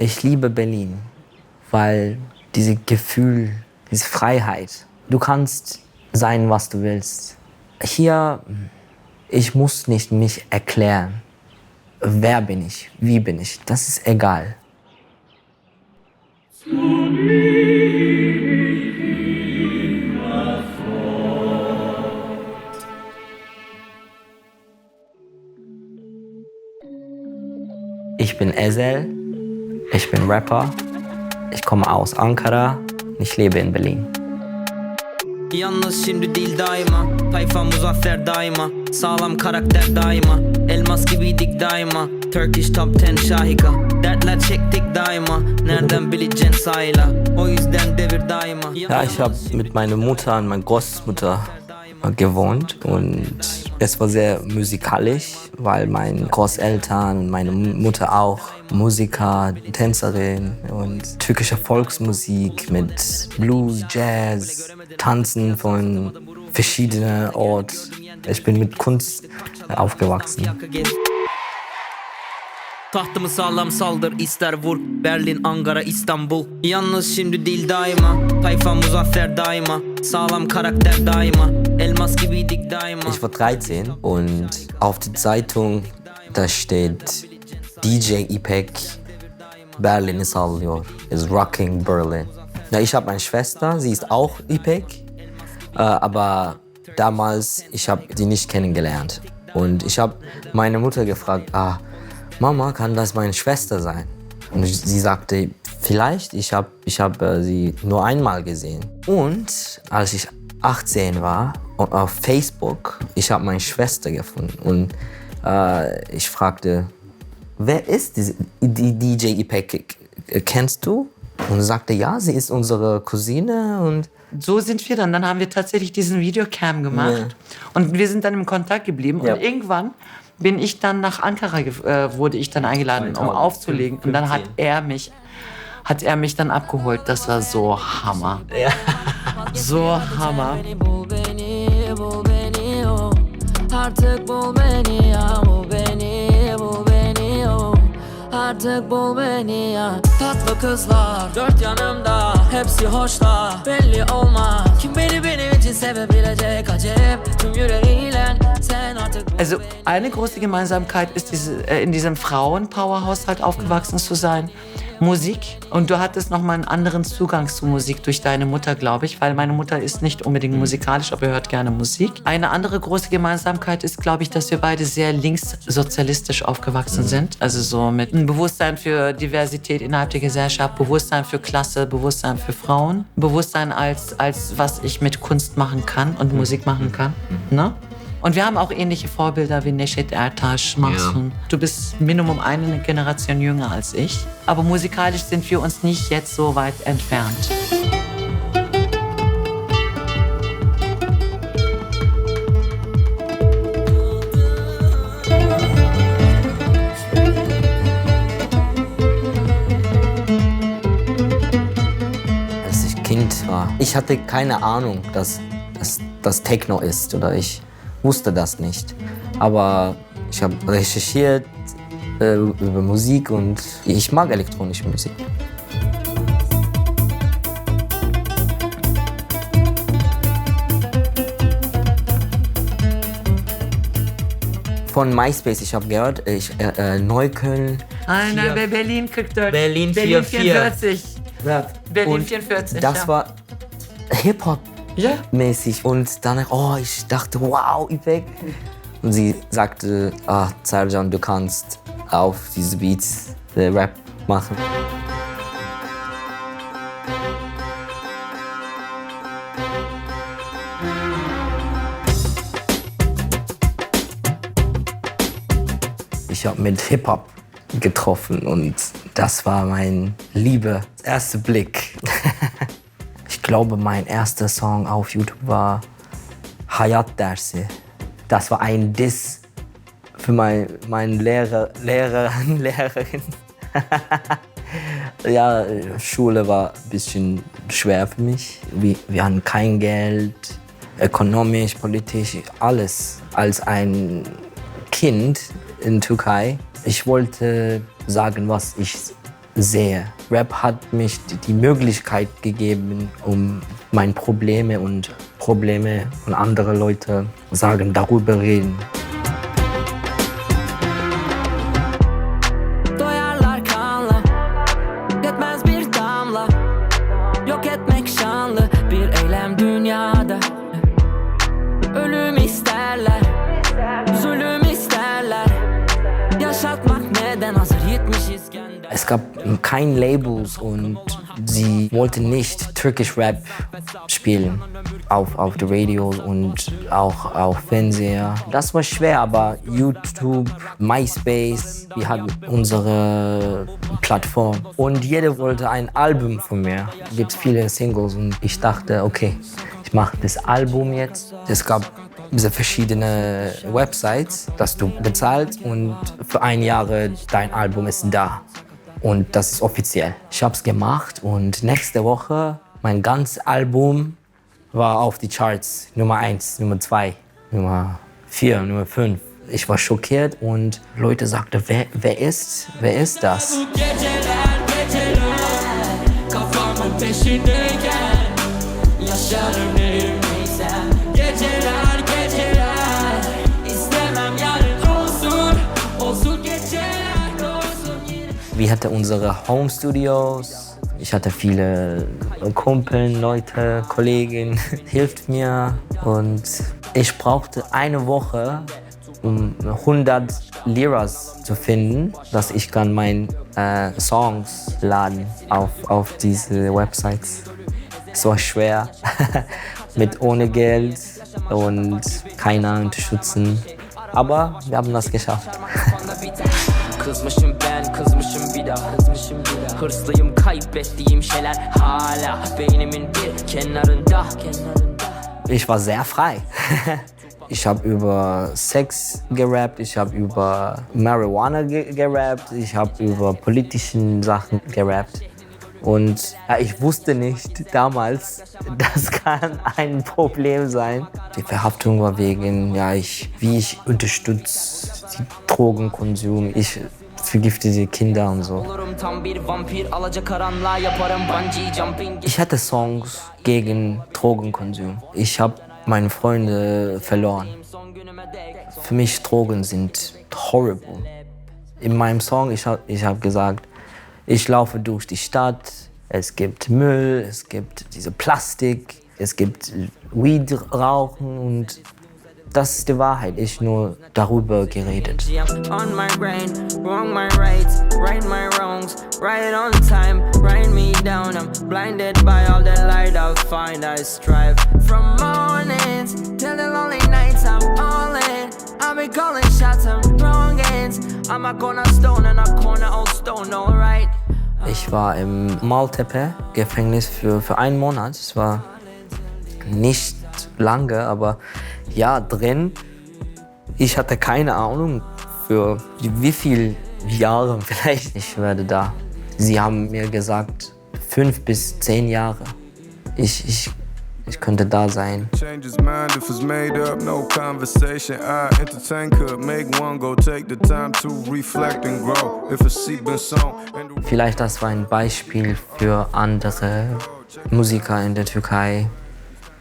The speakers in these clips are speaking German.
Ich liebe Berlin, weil dieses Gefühl, diese Freiheit. Du kannst sein, was du willst. Hier, ich muss nicht mich erklären. Wer bin ich? Wie bin ich? Das ist egal. Ich bin Ezel, ich bin Rapper, ich komme aus Ankara, ich lebe in Berlin. Yalnız şimdi değil daima, tayfa muzaffer daima, sağlam karakter daima, elmas gibiydik daima, Turkish Top 10 şahika, dertler çektik daima, nereden bileceksin sayla, o yüzden devir daima. Ja, ich habe mit meiner Mutter und meiner Großmutter gewohnt und es war sehr musikalisch, weil meine Großeltern und meine Mutter auch Musiker, Tänzerin und türkische Volksmusik mit Blues, Jazz, Tanzen von verschiedenen Orten. Ich bin mit Kunst aufgewachsen. Tahtımı sağlam saldır ister vur, Berlin, Ankara, İstanbul. Yalnız şimdi değil daima, tayfa muzaffer daima, sağlam karakter daima, elmas gibiydik daima. Ich war 13 und auf der Zeitung da steht DJ İpek Berlin'i sallıyor, is rocking Berlin. Ja, ich habe eine Schwester, sie ist auch İpek, aber damals ich habe die nicht kennengelernt und ich habe meine Mutter gefragt, Mama, kann das meine Schwester sein? Und sie sagte, vielleicht, ich hab sie nur einmal gesehen. Und als ich 18 war, auf Facebook, ich habe meine Schwester gefunden. Und ich fragte, wer ist die DJ İpek? Kennst du? Und sie sagte, ja, sie ist unsere Cousine. Und so sind wir dann. Dann haben wir tatsächlich diesen Videocam gemacht. Ja. Und wir sind dann im Kontakt geblieben. Ja. Und irgendwann bin ich dann nach Ankara, wurde ich dann eingeladen, um aufzulegen. Und dann hat er mich dann abgeholt. Das war so Hammer. Ja. So Hammer. Artık bul beni ya. Tatlı kızlar dört yanımda, hepsi hoşla, belli olmaz. Kim beni benim için sevebilecek acep, tüm yüreğiyle sen artık bul. Also eine große Gemeinsamkeit ist in diesem Frauenpowerhaushalt aufgewachsen zu sein. Musik. Und du hattest nochmal einen anderen Zugang zu Musik durch deine Mutter, glaube ich, weil meine Mutter ist nicht unbedingt musikalisch, aber hört gerne Musik. Eine andere große Gemeinsamkeit ist, glaube ich, dass wir beide sehr linkssozialistisch aufgewachsen sind. Also so mit einem Bewusstsein für Diversität innerhalb der Gesellschaft, Bewusstsein für Klasse, Bewusstsein für Frauen, Bewusstsein als was ich mit Kunst machen kann und Musik machen kann. Ne? Und wir haben auch ähnliche Vorbilder wie Neşet Ertaş, Mahsun. Du bist Minimum eine Generation jünger als ich. Aber musikalisch sind wir uns nicht jetzt so weit entfernt. Als ich Kind war, ich hatte keine Ahnung, dass das Techno ist oder ich wusste das nicht. Aber ich habe recherchiert über Musik und ich mag elektronische Musik. Von MySpace, ich habe gehört, Neukölln. Nein, Berlin 44. Berlin 44. Berlin Und 44, das ja. war Hip-Hop. Ja. Mäßig. Und dann, ich dachte, wow, İpek. Und sie sagte, Sercan, du kannst auf diese Beats Rap machen. Ich habe mit Hip-Hop getroffen und das war mein Liebe, erster Blick. Ich glaube, mein erster Song auf YouTube war Hayat Dersi. Das war ein Diss für meinen Lehrerin. Ja, Schule war ein bisschen schwer für mich. Wir hatten kein Geld, ökonomisch, politisch, alles. Als ein Kind in Türkei, ich wollte sagen, was ich sehr. Rap hat mich die Möglichkeit gegeben, um meine Probleme und Probleme von anderen Leuten sagen, darüber reden. Doyarlar kanla, yetmez bir damla. Yok etmek şanlı bir eylem dünyada. Ölüm isterler, zulüm isterler. Yaşatmak neden hazır 70 İskender. Es gab kein Labels und sie wollten nicht Turkish Rap spielen auf der Radio und auch auf Fernseher. Das war schwer, aber YouTube, MySpace, wir hatten unsere Plattform und jeder wollte ein Album von mir. Es gibt viele Singles und ich dachte, okay, ich mache das Album jetzt. Es gab diese verschiedene Websites, dass du bezahlst und für ein Jahr dein Album ist da. Und das ist offiziell. Ich habe es gemacht und nächste Woche mein ganzes Album war auf die Charts. Nummer 1, Nummer 2, Nummer 4, Nummer 5. Ich war schockiert und Leute sagten, wer ist das? Geceler geceler kafamın peşindeyken yaşarım neyimseysem. Geceler geceler istemem yarın olsun geceler olsun yine. Wir hatten unsere Home Studios. Ich hatte viele Kumpel, Leute, Kollegen, hilft mir. Und ich brauchte eine Woche, um 100 Liras zu finden, dass ich kann meine Songs laden auf diese Websites. Es war schwer, ohne Geld und keiner unterstützen. Aber wir haben das geschafft. Kızmışım ben, kızmışım bir daha. Hırslıyım, kaybettiğim şeyler hala beynimin bir kenarında. Ich war sehr frei. Ich habe über Sex gerappt, ich habe über Marihuana gerappt, ich habe über politische Sachen gerappt. Und ja, ich wusste nicht damals, das kann ein Problem sein. Die Verhaftung war wegen, wie ich unterstütze den Drogenkonsum. Ich vergifte die Kinder und so. Olurum tam bir vampir, alacakaranlığa yaparım bungee jumping. Ich hatte Songs gegen Drogenkonsum. Ich habe meine Freunde verloren. Für mich Drogen sind horrible. In meinem Song ich hab gesagt, ich laufe durch die Stadt, es gibt Müll, es gibt diese Plastik, es gibt Weed rauchen und das ist die Wahrheit. Ich nur darüber geredet. On my brain, wrong my rights, right my wrongs, right on time, write me down. I'm blinded by all the light I find. I strive from mornings till the lonely nights. I'm all in. I'll be calling shots, I'm wrong ends. I'm a cornerstone and a corner old stone, alright. Ich war im Maltepe Gefängnis für einen Monat. Es war nicht lange, aber ja, drin. Ich hatte keine Ahnung für wie viele Jahre vielleicht ich werde da. Sie haben mir gesagt 5 bis 10 Jahre. Ich könnte da sein. Change his mind if it's made up, no conversation. I entertain could make one go take the time to reflect and grow. If a seed been sown. Vielleicht das war ein Beispiel für andere Musiker in der Türkei,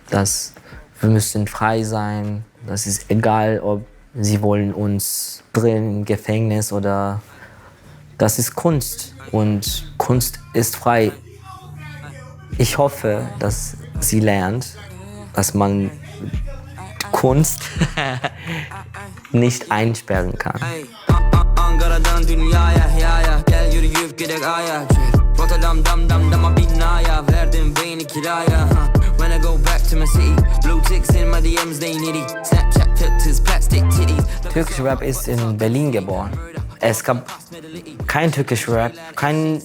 dass wir müssen frei sein. Das ist egal, ob sie wollen uns drin im Gefängnis oder das ist Kunst und Kunst ist frei. Ich hoffe, dass sie lernt, dass man Kunst nicht einsperren kann. Ankara'dan dünyaya yaya gel yürüyüp gidek aya. Rotterdam dam dam dama binaya verdim beyni kiraya. When I go back to my city, blue ticks in my DMs they nitty. Snapchat filters, plastic titties. Türkisch Rap ist in Berlin geboren. Es gab kein Türkisch Rap, kein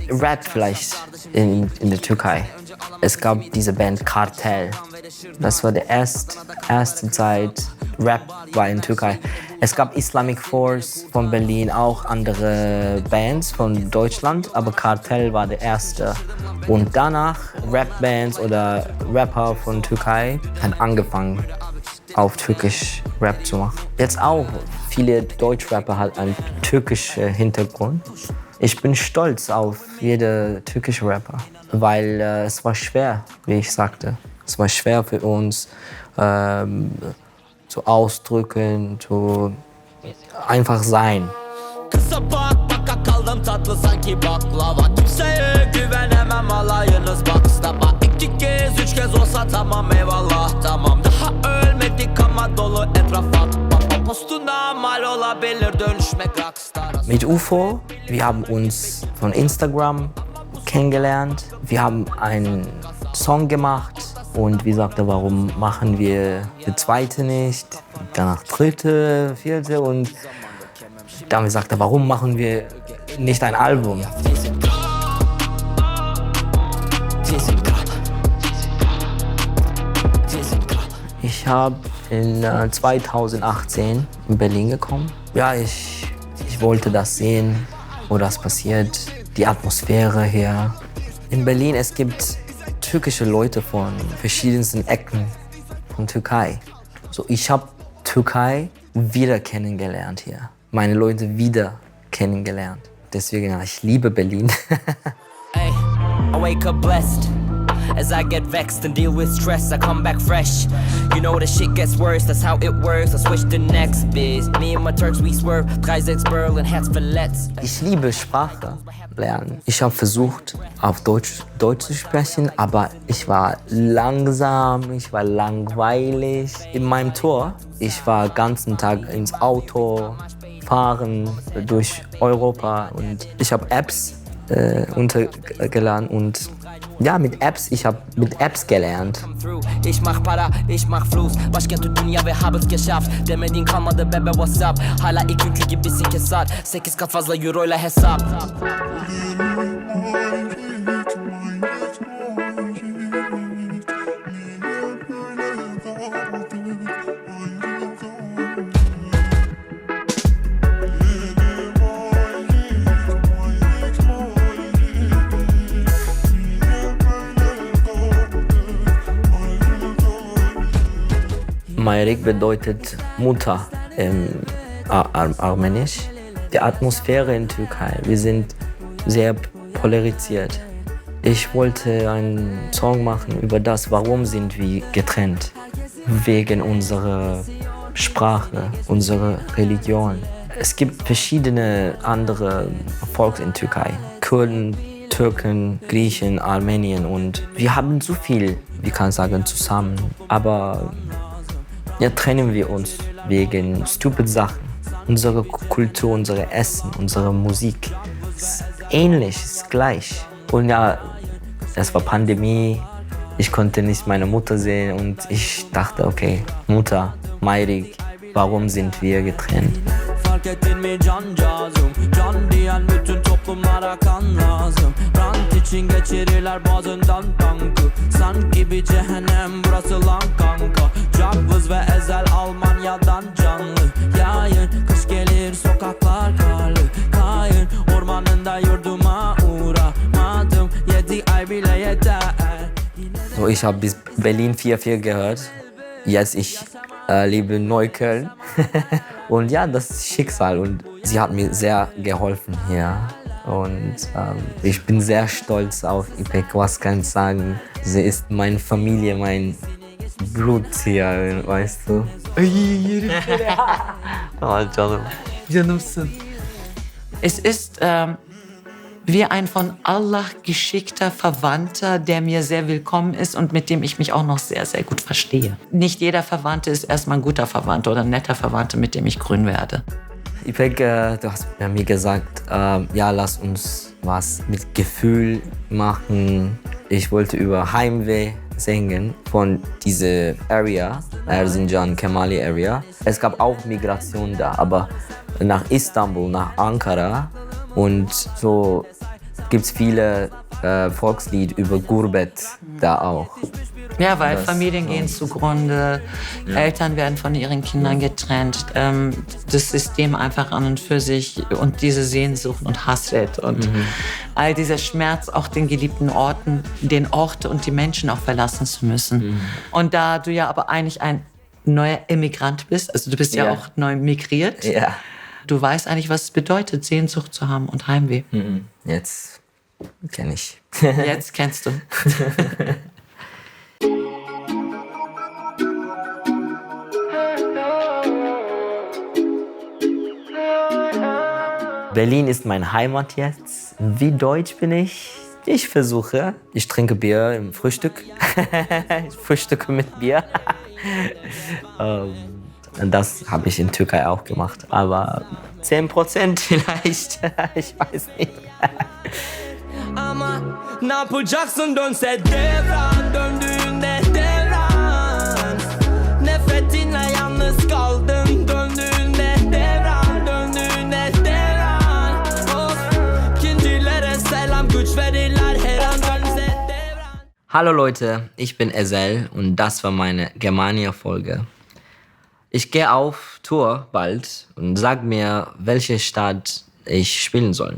Rap vielleicht in der Türkei. Es gab diese Band Kartel. Das war die erste Zeit, Rap war in Türkei. Es gab Islamic Force von Berlin, auch andere Bands von Deutschland, aber Kartel war der erste. Und danach Rap-Bands oder Rapper von Türkei haben angefangen, auf Türkisch Rap zu machen. Jetzt auch viele Deutschrapper haben einen türkischen Hintergrund. Ich bin stolz auf jede türkische Rapper, weil es war schwer, wie ich sagte. Es war schwer für uns zu ausdrücken, zu einfach sein. Kısa baka kaldım tatlı sanki baklava. Kimseye güvenemem alayınız bakstaba. 2 kez 3 kez olsa tamam eyvallah tamam. Daha ölmedik ama dolu etrafa. Postuna mal olabilir dönüşmek rockstar. Mit UFO, wir haben uns von Instagram kennengelernt. Wir haben einen Song gemacht und wie sagte, warum machen wir die zweite nicht, danach dritte, vierte und dann sagte, warum machen wir nicht ein Album? Ich habe in 2018 in Berlin gekommen. Ja, ich wollte das sehen, wo das passiert, die Atmosphäre hier. In Berlin, es gibt türkische Leute von verschiedensten Ecken von Türkei. So, ich habe Türkei wieder kennengelernt hier. Meine Leute wieder kennengelernt. Deswegen, ja, ich liebe Berlin. Hey, I wake up blessed. As I get vexed and deal with stress, I come back fresh. You know the shit gets worse, that's how it works. I switch the next biz. Me and my Turks, we swerve. 3-6 Berlin, Herz verletzt. Ich liebe Sprache lernen. Ich habe versucht, auf Deutsch zu sprechen, aber ich war langsam, ich war langweilig. In meinem Tour, ich war den ganzen Tag ins Auto, fahren durch Europa und ich habe Apps untergeladen und ja, ich habe mit Apps gelernt. Ich mach para, ich mach Fluss. Başkenti dünya ve habıt geschafft. Demediğin kalmadı bebe WhatsApp. Hala ilk günkü gibisin kesat. 8 kat fazla euroyla hesap. Mayrik bedeutet Mutter im Armenisch. Die Atmosphäre in Türkei, wir sind sehr polarisiert. Ich wollte einen Song machen über das, warum sind wir getrennt. Wegen unserer Sprache, unserer Religion. Es gibt verschiedene andere Volks in Türkei. Kurden, Türken, Griechen, Armenien und wir haben so viel, wie kann ich sagen, zusammen. Aber ja, trennen wir uns wegen stupid Sachen. Unsere Kultur, unser Essen, unsere Musik ist ähnlich, ist gleich. Und ja, es war Pandemie, ich konnte nicht meine Mutter sehen und ich dachte, okay, Mutter, Mayrik, warum sind wir getrennt? Fark ettin mi can cazım? Can diyen bütün toplumlara kan lazım. Rant için geçirirler bazından tankı. Sanki bir cehennem burası lan kanka. Cakvız ve ezel Almanya'dan canlı. Yayın kış gelir sokaklar karlı. Kayın ormanında yurduma uğramadım. 7 ay bile yeter. So, ich habe bis Berlin 4-4 gehört. Jetzt ich lebe in Neukölln. Und ja, das ist Schicksal und sie hat mir sehr geholfen hier. Und ich bin sehr stolz auf İpek, was kann ich sagen. Sie ist meine Familie, mein Blut hier, weißt du. Oh, canım. Canımsın. Es ist wie ein von Allah geschickter Verwandter, der mir sehr willkommen ist und mit dem ich mich auch noch sehr, sehr gut verstehe. Nicht jeder Verwandte ist erstmal ein guter Verwandter oder ein netter Verwandter, mit dem ich grün werde. İpek, du hast mir gesagt, ja, lass uns was mit Gefühl machen. Ich wollte über Heimweh singen von dieser Area, Erzincan, Kemali Area. Es gab auch Migration da, aber nach Istanbul, nach Ankara und so gibt es viele Volkslied über Gurbet da auch. Ja, weil Das- Familien gehen zugrunde, Eltern werden von ihren Kindern getrennt, das System einfach an und für sich und diese Sehnsucht und Hasret und all dieser Schmerz, auch den geliebten Orten, den Ort und die Menschen auch verlassen zu müssen. Und da du ja aber eigentlich ein neuer Immigrant bist, also du bist ja Ja. auch neu migriert, Ja. Du weißt eigentlich, was es bedeutet, Sehnsucht zu haben und Heimweh. Jetzt kenne ich. Jetzt kennst du. Berlin ist meine Heimat jetzt. Wie deutsch bin ich? Ich versuche. Ich trinke Bier im Frühstück. Ich frühstücke mit Bier. Und das habe ich in Türkei auch gemacht. Aber 10% vielleicht. Ich weiß nicht. Ama ne yapacaksın dönse devran döndüğünde devran nefretinle yalnız kaldın döndüğünde devran of ikincilere selam güç verirler her an dönse devran. Hallo Leute, ich bin Ezel und das war meine Germania-Folge. Ich gehe auf Tour bald und sag mir, welche Stadt ich spielen soll.